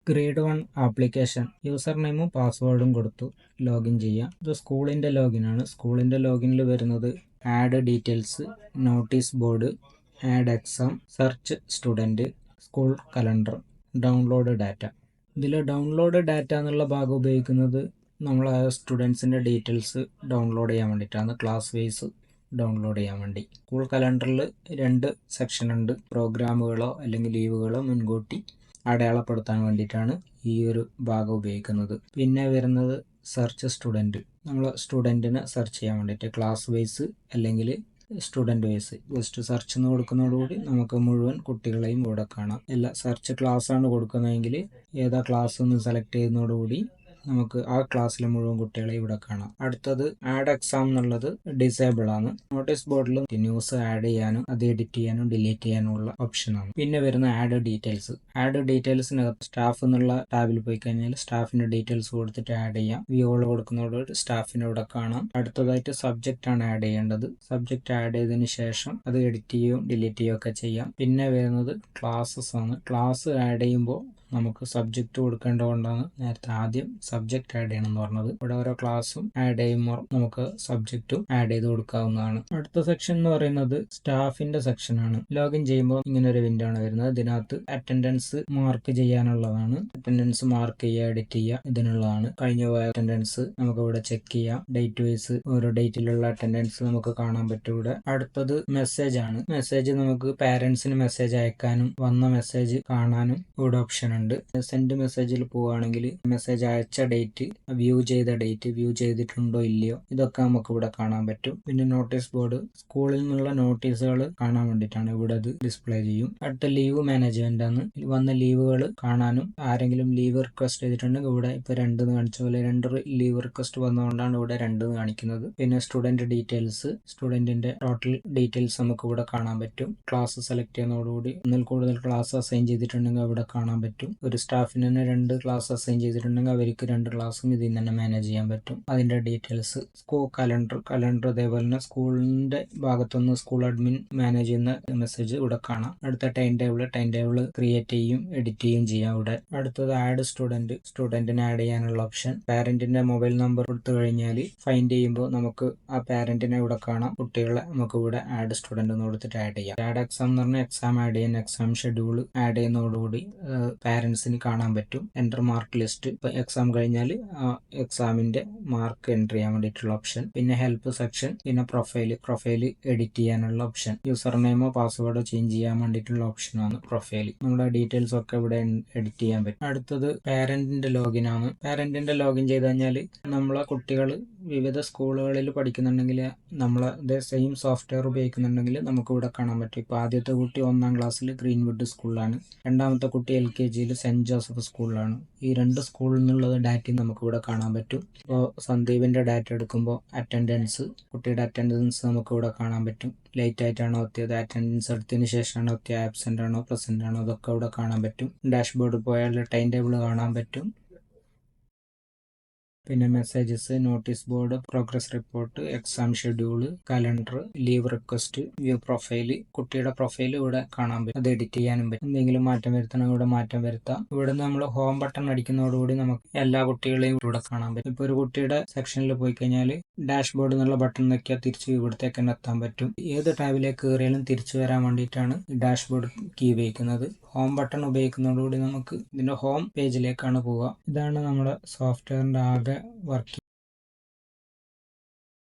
Grade 1 application user നെയിമും പാസ്വേഡും കൊടുത്തു ലോഗിൻ ചെയ്യാം. ഇത് സ്കൂളിൻ്റെ ലോഗിനാണ്. സ്കൂളിൻ്റെ ലോഗിനിൽ വരുന്നത് add details, notice board, add exam, search student, school calendar, download data. ഇതിൽ ഡൗൺലോഡ് ഡാറ്റ എന്നുള്ള ഭാഗം ഉപയോഗിക്കുന്നത് നമ്മൾ സ്റ്റുഡൻസിൻ്റെ ഡീറ്റെയിൽസ് ഡൗൺലോഡ് ചെയ്യാൻ വേണ്ടിയിട്ടാണ്, ക്ലാസ് വൈസ് ഡൗൺലോഡ് ചെയ്യാൻ വേണ്ടി. സ്കൂൾ കലണ്ടറിൽ 2 സെക്ഷൻ ഉണ്ട്. പ്രോഗ്രാമുകളോ അല്ലെങ്കിൽ ലീവുകളോ മുൻകൂട്ടി അടയാളപ്പെടുത്താൻ വേണ്ടിയിട്ടാണ് ഈ ഒരു ഭാഗം ഉപയോഗിക്കുന്നത്. പിന്നെ വരുന്നത് സെർച്ച് സ്റ്റുഡൻറ്റ്, നമ്മൾ സ്റ്റുഡൻറ്റിനെ സെർച്ച് ചെയ്യാൻ വേണ്ടിയിട്ട് ക്ലാസ് വൈസ് അല്ലെങ്കിൽ സ്റ്റുഡൻറ്റ് വൈസ് ജസ്റ്റ് സെർച്ച് എന്ന് കൊടുക്കുന്നതോടുകൂടി നമുക്ക് മുഴുവൻ കുട്ടികളെയും ഇവിടെ കാണാം. സെർച്ച് ക്ലാസ് ആണ് കൊടുക്കുന്നതെങ്കിൽ ഏതാ ക്ലാസ് എന്ന് സെലക്ട് ചെയ്യുന്നതോടുകൂടി നമുക്ക് ആ ക്ലാസ്സിലെ മുഴുവൻ കുട്ടികളെ ഇവിടെ കാണാം. അടുത്തത് ആഡ് എക്സാം എന്നുള്ളത് ഡിസേബിൾ ആണ്. നോട്ടീസ് ബോർഡിൽ ന്യൂസ് ആഡ് ചെയ്യാനും അത് എഡിറ്റ് ചെയ്യാനും ഡിലീറ്റ് ചെയ്യാനും ഉള്ള ഓപ്ഷനാണ്. പിന്നെ വരുന്ന ആഡ് ഡീറ്റെയിൽസ്. ആഡ് ഡീറ്റെയിൽസിനകത്ത് സ്റ്റാഫ് എന്നുള്ള ടാബിൽ പോയി കഴിഞ്ഞാൽ സ്റ്റാഫിന്റെ ഡീറ്റെയിൽസ് കൊടുത്തിട്ട് ആഡ് ചെയ്യാം. വ്യൂകൾ കൊടുക്കുന്നതോട് സ്റ്റാഫിനെ ഇവിടെ കാണാം. അടുത്തതായിട്ട് സബ്ജക്റ്റ് ആണ് ആഡ് ചെയ്യേണ്ടത്. സബ്ജക്റ്റ് ആഡ് ചെയ്തതിന് ശേഷം അത് എഡിറ്റ് ചെയ്യുകയും ഡിലീറ്റ് ചെയ്യുകയും ഒക്കെ ചെയ്യാം. പിന്നെ വരുന്നത് ക്ലാസ്സസ് ആണ്. ക്ലാസ് ആഡ് ചെയ്യുമ്പോൾ നമുക്ക് സബ്ജക്റ്റ് കൊടുക്കേണ്ടതുകൊണ്ടാണ് നേരത്തെ ആദ്യം സബ്ജക്റ്റ് ആഡ് ചെയ്യണം എന്ന് പറഞ്ഞത്. ഇവിടെ ഓരോ ക്ലാസ്സും ആഡ് ചെയ്യുമ്പോൾ നമുക്ക് സബ്ജക്റ്റും ആഡ് ചെയ്ത് കൊടുക്കാവുന്നതാണ്. അടുത്ത സെക്ഷൻ എന്ന് പറയുന്നത് സ്റ്റാഫിന്റെ സെക്ഷൻ ആണ്. ലോഗിൻ ചെയ്യുമ്പോൾ ഇങ്ങനെ ഒരു വിൻഡോ ആണ് വരുന്നത്. ഇതിനകത്ത് അറ്റൻഡൻസ് മാർക്ക് ചെയ്യാനുള്ളതാണ്. അറ്റൻഡൻസ് മാർക്ക് ചെയ്യുക, എഡിറ്റ് ചെയ്യുക ഇതിനുള്ളതാണ്. കഴിഞ്ഞ പോയ അറ്റൻഡൻസ് നമുക്ക് ഇവിടെ ചെക്ക് ചെയ്യാം. ഡേറ്റ് വൈസ് ഓരോ ഡേറ്റിലുള്ള അറ്റൻഡൻസ് നമുക്ക് കാണാൻ പറ്റും ഇവിടെ. അടുത്തത് മെസ്സേജ് ആണ്. മെസ്സേജ് നമുക്ക് പാരന്റ്സിന് മെസ്സേജ് അയക്കാനും വന്ന മെസ്സേജ് കാണാനും ഇവിടെ ഓപ്ഷൻ ഉണ്ട്. സെൻഡ് മെസ്സേജിൽ പോവുകയാണെങ്കിൽ മെസ്സേജ് അയച്ച ഡേറ്റ്, വ്യൂ ചെയ്ത ഡേറ്റ്, വ്യൂ ചെയ്തിട്ടുണ്ടോ ഇല്ലയോ ഇതൊക്കെ നമുക്ക് ഇവിടെ കാണാൻ പറ്റും. പിന്നെ നോട്ടീസ് ബോർഡ്, സ്കൂളിൽ നിന്നുള്ള നോട്ടീസുകൾ കാണാൻ വേണ്ടിയിട്ടാണ് ഇവിടെ ഇത് ഡിസ്പ്ലേ ചെയ്യും. അടുത്ത ലീവ് മാനേജ്മെന്റ് ആണ്. വന്ന ലീവുകൾ കാണാനും ആരെങ്കിലും ലീവ് റിക്വസ്റ്റ് ചെയ്തിട്ടുണ്ടെങ്കിൽ ഇവിടെ ഇപ്പൊ 2 കാണിച്ച പോലെ 2 ലീവ് റിക്വസ്റ്റ് വന്നതുകൊണ്ടാണ് ഇവിടെ 2 കാണിക്കുന്നത്. പിന്നെ സ്റ്റുഡന്റ് ഡീറ്റെയിൽസ്, സ്റ്റുഡന്റിന്റെ ടോട്ടൽ ഡീറ്റെയിൽസ് നമുക്ക് ഇവിടെ കാണാൻ പറ്റും. ക്ലാസ് സെലക്ട് ചെയ്യുന്നതോടുകൂടി ഒന്നിൽ കൂടുതൽ ക്ലാസ് അസൈൻ ചെയ്തിട്ടുണ്ടെങ്കിൽ ഇവിടെ കാണാൻ പറ്റും. ഒരു സ്റ്റാഫിന് തന്നെ 2 ക്ലാസ് അസൈൻ ചെയ്തിട്ടുണ്ടെങ്കിൽ അവർക്ക് 2 ക്ലാസ്സും ഇതിൽ തന്നെ മാനേജ് ചെയ്യാൻ പറ്റും. അതിന്റെ ഡീറ്റെയിൽസ്, സ്കൂൾ കലണ്ടർ അതേപോലെ തന്നെ സ്കൂളിന്റെ ഭാഗത്തുനിന്ന് സ്കൂൾ അഡ്മിൻ മാനേജ് ചെയ്യുന്ന മെസ്സേജ് ഇവിടെ കാണാം. അടുത്ത ടൈം ടേബിൾ ക്രിയേറ്റ് ചെയ്യും എഡിറ്റ് ചെയ്യും ചെയ്യാം ഇവിടെ. അടുത്തത് ആഡ് സ്റ്റുഡന്റിനെ ആഡ് ചെയ്യാനുള്ള ഓപ്ഷൻ. പാരന്റിന്റെ മൊബൈൽ നമ്പർ കൊടുത്തു കഴിഞ്ഞാൽ ഫൈൻഡ് ചെയ്യുമ്പോൾ നമുക്ക് ആ പാരന്റിനെ ഇവിടെ കാണാം. കുട്ടികളെ നമുക്ക് ഇവിടെ ആഡ് സ്റ്റുഡന്റ് എന്ന് കൊടുത്തിട്ട് ആഡ് ചെയ്യാം. ആഡ് എക്സാം എന്ന് പറഞ്ഞാൽ എക്സാം ആഡ് ചെയ്യാൻ എക്സാം ഷെഡ്യൂൾ ആഡ് ചെയ്യുന്നതോടുകൂടി പാരന്റ്സിന് കാണാൻ പറ്റും. എൻ്റർ മാർക്ക് ലിസ്റ്റ്, ഇപ്പോൾ എക്സാം കഴിഞ്ഞാൽ ആ എക്സാമിന്റെ മാർക്ക് എൻ്റർ ചെയ്യാൻ വേണ്ടിയിട്ടുള്ള ഓപ്ഷൻ. പിന്നെ ഹെൽപ്പ് സെക്ഷൻ, പിന്നെ പ്രൊഫൈൽ എഡിറ്റ് ചെയ്യാനുള്ള ഓപ്ഷൻ. യൂസർ നെയിമോ പാസ്വേഡോ ചേഞ്ച് ചെയ്യാൻ വേണ്ടിയിട്ടുള്ള ഓപ്ഷനാണ് പ്രൊഫൈൽ. നമ്മുടെ ഡീറ്റെയിൽസ് ഒക്കെ ഇവിടെ എഡിറ്റ് ചെയ്യാൻ പറ്റും. അടുത്തത് പാരന്റിന്റെ ലോഗിൻ ആണ്. പാരന്റിന്റെ ലോഗിൻ ചെയ്ത് കഴിഞ്ഞാൽ നമ്മളെ കുട്ടികൾ വിവിധ സ്കൂളുകളിൽ പഠിക്കുന്നുണ്ടെങ്കിൽ നമ്മളെ സെയിം സോഫ്റ്റ്വെയർ ഉപയോഗിക്കുന്നുണ്ടെങ്കിൽ നമുക്ക് ഇവിടെ കാണാൻ പറ്റും. ഇപ്പോൾ ആദ്യത്തെ കുട്ടി 1ാം ക്ലാസ്സിൽ ഗ്രീൻവുഡ് സ്കൂളിലാണ്. രണ്ടാമത്തെ കുട്ടി LKGയിൽ സെന്റ് ജോസഫ് സ്കൂളിലാണ്. ഈ 2 സ്കൂളിൽ നിന്നുള്ള ഡാറ്റയും നമുക്ക് ഇവിടെ കാണാൻ പറ്റും. ഇപ്പോൾ സന്ദീപിന്റെ ഡാറ്റ എടുക്കുമ്പോൾ അറ്റൻഡൻസ്, കുട്ടിയുടെ അറ്റൻഡൻസ് നമുക്ക് ഇവിടെ കാണാൻ പറ്റും. ലേറ്റ് ആയിട്ടാണോ എത്തിയത്, അറ്റൻഡൻസ് എടുത്തതിന് ശേഷമാണോ എത്തിയത്, ആബ്സെന്റ് ആണോ പ്രസന്റ് ആണോ അതൊക്കെ ഇവിടെ കാണാൻ പറ്റും. ഡാഷ്ബോർഡ് പോയാൽ ടൈം ടേബിൾ കാണാൻ പറ്റും. പിന്നെ messages, notice board, progress report, exam schedule, calendar, leave request, view profile, കുട്ടിയുടെ പ്രൊഫൈൽ ഇവിടെ കാണാൻ പറ്റും. അത് എഡിറ്റ് ചെയ്യാനും പറ്റും. എന്തെങ്കിലും മാറ്റം വരുത്തണം ഇവിടെ മാറ്റം വരുത്താം. ഇവിടെ നമ്മൾ ഹോം ബട്ടൺ അടിക്കുന്നതോടുകൂടി നമുക്ക് എല്ലാ കുട്ടികളെയും ഇവിടെ കാണാൻ പറ്റും. ഇപ്പോൾ ഒരു കുട്ടിയുടെ സെക്ഷനിൽ പോയി കഴിഞ്ഞാൽ ഡാഷ്ബോർഡ് എന്നുള്ള ബട്ടൺ നോക്കിയാൽ തിരിച്ച് ഇവിടത്തേക്ക് തന്നെ എത്താൻ പറ്റും. ഏത് ടാബിലേക്ക് കയറിയാലും തിരിച്ചു വരാൻ വേണ്ടിയിട്ടാണ് ഡാഷ്ബോർഡ് കീ ഉപയോഗിക്കുന്നത്. ഹോം ബട്ടൺ ഉപയോഗിക്കുന്നതോടുകൂടി നമുക്ക് ഇതിന്റെ ഹോം പേജിലേക്കാണ് പോവുക. ഇതാണ് നമ്മുടെ സോഫ്റ്റ്വെയറിന്റെ ആകെ വർക്കിംഗ്.